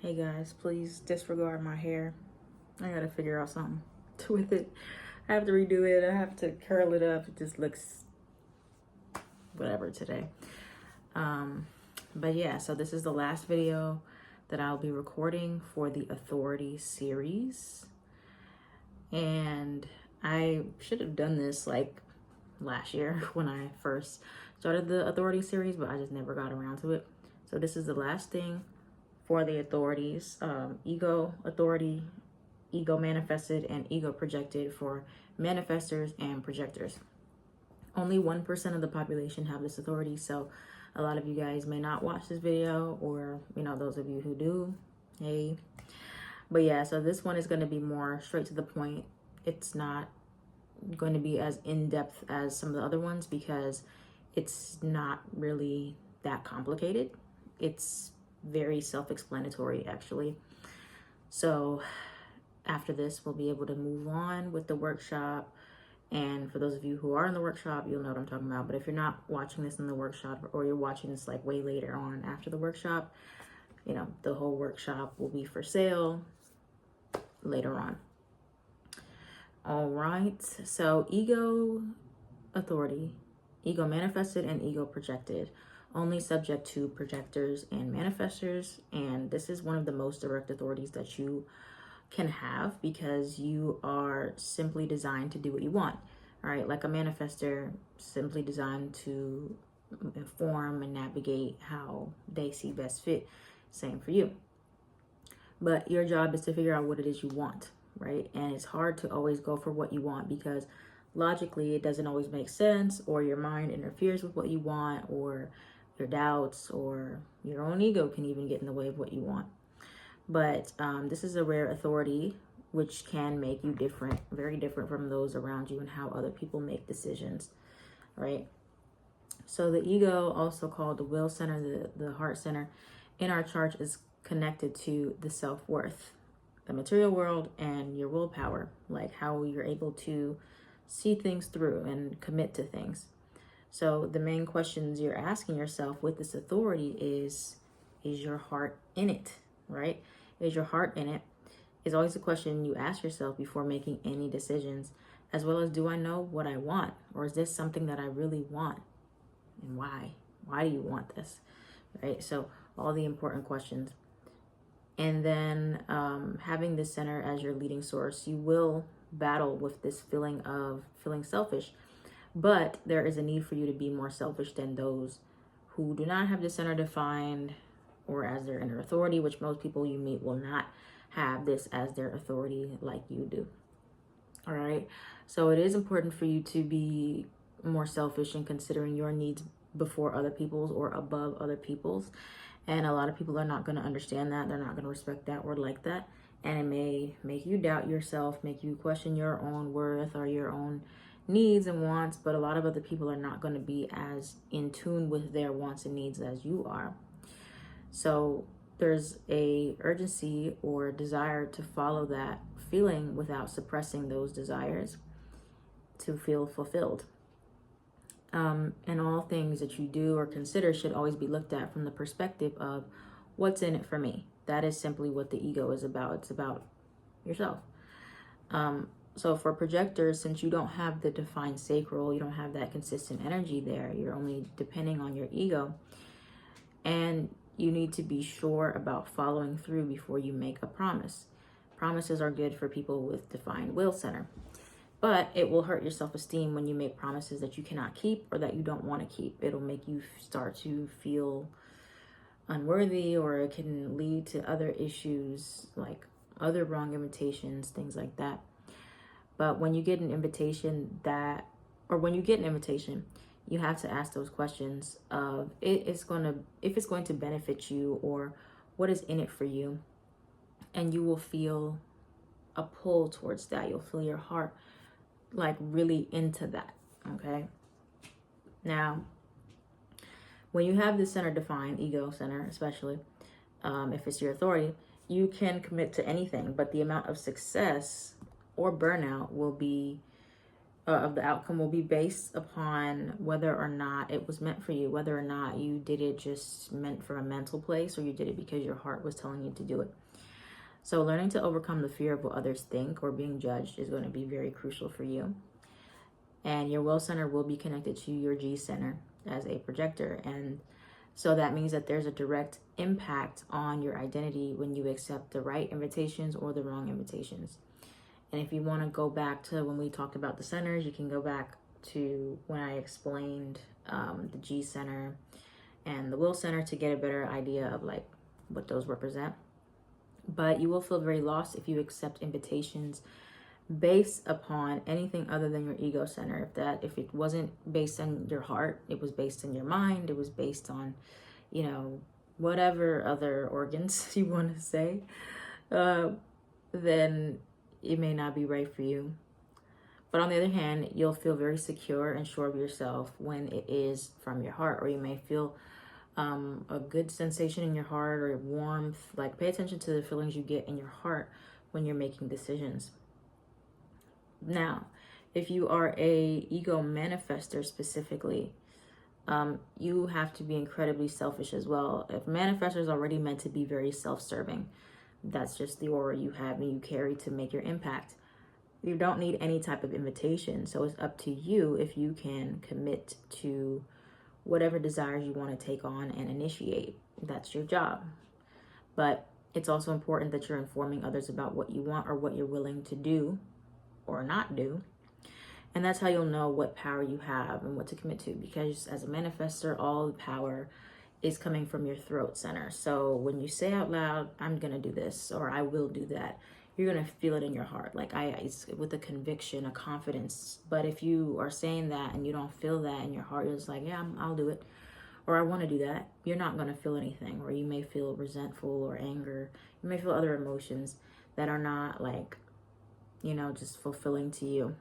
Hey guys, please disregard my hair. I gotta figure out something with it. I have to redo it. I have to curl it up. It just looks whatever today. But yeah, so this is the last video that I'll be recording for the Authority series. And I should have done this like last year when I first started the Authority series, but I just never got around to it. So this is the last thing for the authorities, ego, authority, ego manifested, and ego projected for manifestors and projectors. Only 1% of the population have this authority, so a lot of you guys may not watch this video, or those of you who do, hey. But yeah, so this one is going to be more straight to the point. It's not going to be as in-depth as some of the other ones because it's not really that complicated. It's very self-explanatory, actually. So after this, we'll be able to move on with the workshop. And for those of you who are in the workshop, you'll know what I'm talking about. But if you're not watching this in the workshop, or you're watching this like way later on after the workshop, the whole workshop will be for sale later on. All right, so ego authority, ego manifested, and ego projected, only subject to projectors and manifestors. And this is one of the most direct authorities that you can have because you are simply designed to do what you want. All right, like a manifestor, simply designed to inform and navigate how they see best fit. Same for you. But your job is to figure out what it is you want, right? And it's hard to always go for what you want because logically it doesn't always make sense, or your mind interferes with what you want, or your doubts or your own ego can even get in the way of what you want. But this is a rare authority which can make you different, very different from those around you and how other people make decisions, right? So the ego, also called the will center, the heart center, in our chart is connected to the self-worth, the material world, and your willpower, like how you're able to see things through and commit to things. So the main questions you're asking yourself with this authority is your heart in it, right? Is your heart in it? Is always a question you ask yourself before making any decisions, as well as, do I know what I want? Or is this something that I really want? And why? Why do you want this, right? So all the important questions. And then having this center as your leading source, you will battle with this feeling of feeling selfish. But there is a need for you to be more selfish than those who do not have the center defined or as their inner authority, which most people you meet will not have this as their authority like you do. All right. So it is important for you to be more selfish in considering your needs before other people's or above other people's. And a lot of people are not going to understand that. They're not going to respect that or like that. And it may make you doubt yourself, make you question your own worth or your own needs and wants, but a lot of other people are not going to be as in tune with their wants and needs as you are. So there's a urgency or desire to follow that feeling without suppressing those desires to feel fulfilled. And all things that you do or consider should always be looked at from the perspective of what's in it for me. That is simply what the ego is about. It's about yourself. So for projectors, since you don't have the defined sacral, you don't have that consistent energy there, you're only depending on your ego. And you need to be sure about following through before you make a promise. Promises are good for people with defined will center. But it will hurt your self-esteem when you make promises that you cannot keep or that you don't want to keep. It'll make you start to feel unworthy, or it can lead to other issues like other wrong invitations, things like that. But when you get an invitation you have to ask those questions of if it's going to benefit you, or what is in it for you. And you will feel a pull towards that. You'll feel your heart like really into that, okay? Now, when you have the center defined, ego center especially, if it's your authority, you can commit to anything, but the amount of success or burnout will be of the outcome will be based upon whether or not it was meant for you, whether or not you did it just meant from a mental place or you did it because your heart was telling you to do it. So learning to overcome the fear of what others think or being judged is going to be very crucial for you. And your will center will be connected to your G center as a projector. And so that means that there's a direct impact on your identity when you accept the right invitations or the wrong invitations. And if you want to go back to when we talked about the centers, you can go back to when I explained the G center and the will center to get a better idea of like what those represent. But you will feel very lost if you accept invitations based upon anything other than your ego center. If it wasn't based on your heart, it was based on your mind, it was based on, you know, whatever other organs you want to say, then it may not be right for you. But on the other hand, you'll feel very secure and sure of yourself when it is from your heart, or you may feel a good sensation in your heart or warmth. Like, pay attention to the feelings you get in your heart when you're making decisions. Now, if you are a ego manifester specifically, you have to be incredibly selfish as well. If manifester is already meant to be very self-serving, that's just the aura you have and you carry to make your impact. You don't need any type of invitation. So it's up to you if you can commit to whatever desires you want to take on and initiate. That's your job. But it's also important that you're informing others about what you want or what you're willing to do or not do. And that's how you'll know what power you have and what to commit to. Because as a manifestor, all the power is coming from your throat center. So when you say out loud, I'm going to do this or I will do that, you're going to feel it in your heart. Like it's with a conviction, a confidence. But if you are saying that and you don't feel that in your heart, you're just like, yeah, I'll do it. Or I want to do that. You're not going to feel anything. Or you may feel resentful or anger. You may feel other emotions that are not like, you know, just fulfilling to you.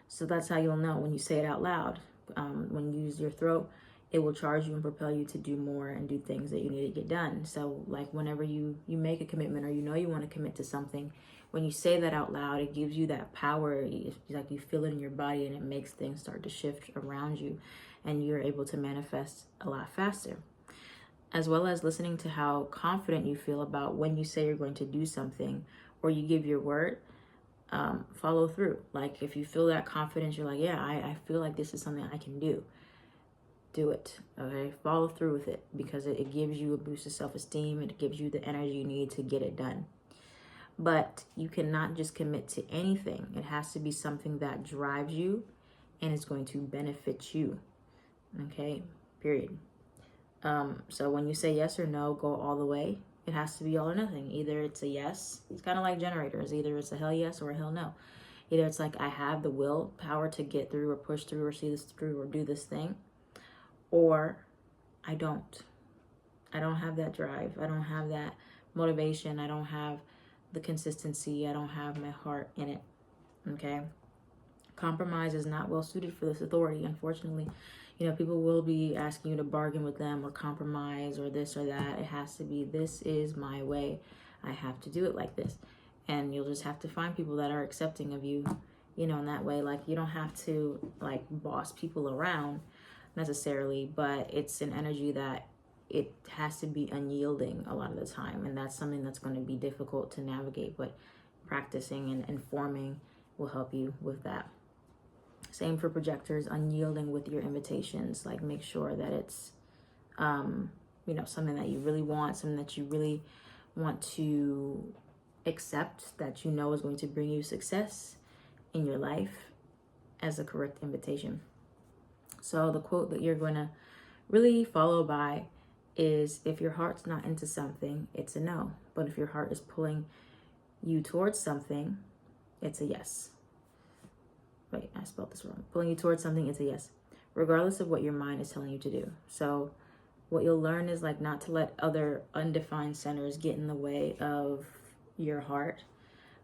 So that's how you'll know when you say it out loud. When you use your throat, it will charge you and propel you to do more and do things that you need to get done. So like whenever you make a commitment or you know you want to commit to something, when you say that out loud, it gives you that power. It's like you feel it in your body and it makes things start to shift around you and you're able to manifest a lot faster. As well as listening to how confident you feel about when you say you're going to do something or you give your word, follow through. Like if you feel that confidence, you're like, yeah, I feel like this is something I can do. Do it, okay? Follow through with it because it gives you a boost of self-esteem. It gives you the energy you need to get it done. But you cannot just commit to anything. It has to be something that drives you and is going to benefit you, okay? Period. So when you say yes or no, go all the way. It has to be all or nothing. Either it's a yes. It's kind of like generators. Either it's a hell yes or a hell no. Either it's like I have the willpower to get through or push through or see this through or do this thing, or I don't. I don't have that drive. I don't have that motivation. I don't have the consistency. I don't have my heart in it. Okay? Compromise is not well suited for this authority, unfortunately. You know, people will be asking you to bargain with them or compromise or this or that. It has to be, this is my way. I have to do it like this. And you'll just have to find people that are accepting of you, you know, in that way. Like, you don't have to, like, boss people around necessarily, but it's an energy that it has to be unyielding a lot of the time. And that's something that's going to be difficult to navigate, but practicing and informing will help you with that. Same for projectors, unyielding with your invitations. Like, make sure that it's, you know, something that you really want, something that you really want to accept, that you know is going to bring you success in your life as a correct invitation. So the quote that you're going to really follow by is, if your heart's not into something, it's a no. But if your heart is pulling you towards something, it's a yes. Wait, I spelled this wrong. Pulling you towards something, it's a yes, regardless of what your mind is telling you to do. So what you'll learn is like not to let other undefined centers get in the way of your heart.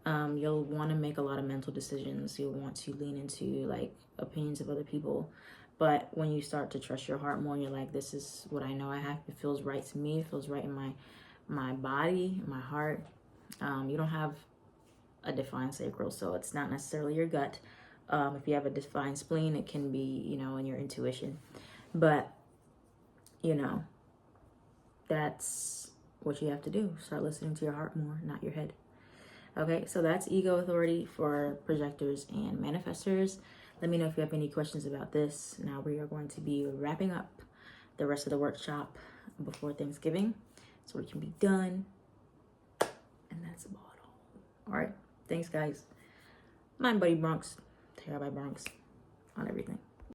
You'll want to make a lot of mental decisions. You'll want to lean into like opinions of other people. But when you start to trust your heart more and you're like, this is what I know I have, it feels right to me, it feels right in my body, my heart. You don't have a defined sacral, so it's not necessarily your gut, If you have a defined spleen, it can be, you know, in your intuition. But, you know, that's what you have to do. Start listening to your heart more, not your head. Okay, so that's ego authority for projectors and manifestors. Let me know if you have any questions about this. Now we are going to be wrapping up the rest of the workshop before Thanksgiving, so we can be done. And that's about all. All right, thanks guys. My buddy Bronx, Tara by Bronx on everything.